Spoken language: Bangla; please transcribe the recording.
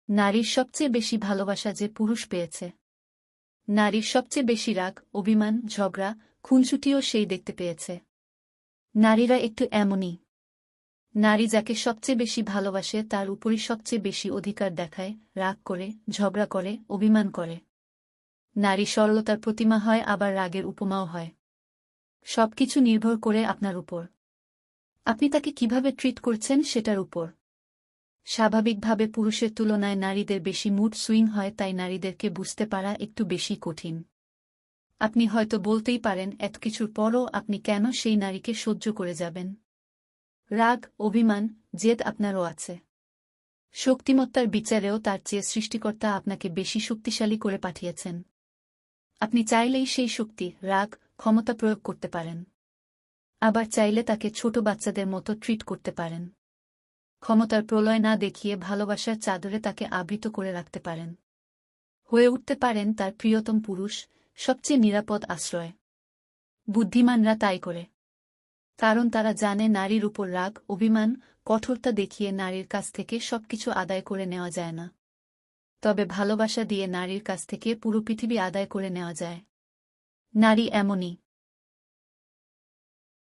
নারীর সবচেয়ে বেশি ভালোবাসা যে পুরুষ পেয়েছে। নারীর সবচেয়ে বেশি রাগ, অভিমান, ঝগড়া, খুনসুটিও সেই দেখতে পেয়েছে। নারীরা একটু এমনই। নারী যাকে সবচেয়ে বেশি ভালোবাসে তার উপরই সবচেয়ে বেশি অধিকার দেখায়, রাগ করে, ঝগড়া করে, অভিমান করে। নারী সরলতার প্রতিমা হয়, আবার রাগের উপমাও হয়। সবকিছু নির্ভর করে আপনার উপর। আপনি তাকে কিভাবে ট্রিট করছেন সেটার উপর। স্বাভাবিকভাবে পুরুষের তুলনায় নারীদের বেশি মুড সুইং হয়, তাই নারীদেরকে বুঝতে পারা একটু বেশি কঠিন। আপনি হয়তো বলতেই পারেন, এত কিছুর পরও আপনি কেন সেই নারীকে সহ্য করে যাবেন? রাগ, অভিমান, জেদ আপনারও আছে। শক্তিমত্তার বিচারেও তার চেয়ে সৃষ্টিকর্তা আপনাকে বেশি শক্তিশালী করে পাঠিয়েছেন। আপনি চাইলেই সেই শক্তি, রাগ, ক্ষমতা প্রয়োগ করতে পারেন। আবার চাইলে তাকে ছোট বাচ্চাদের মতো ট্রিট করতে পারেন। ক্ষমতার প্রলয় না দেখিয়ে ভালোবাসার চাদরে তাকে আবৃত করে রাখতে পারেন। হয়ে উঠতে পারেন তার প্রিয়তম পুরুষ, সবচেয়ে নিরাপদ আশ্রয়। বুদ্ধিমানরা তাই করে। কারণ তারা জানে নারীর উপর রাগ, অভিমান, কঠোরতা দেখিয়ে নারীর কাছ থেকে সবকিছু আদায় করে নেওয়া যায় না। তবে ভালোবাসা দিয়ে নারীর কাছ থেকে পুরো পৃথিবী আদায় করে নেওয়া যায়। নারী এমনই।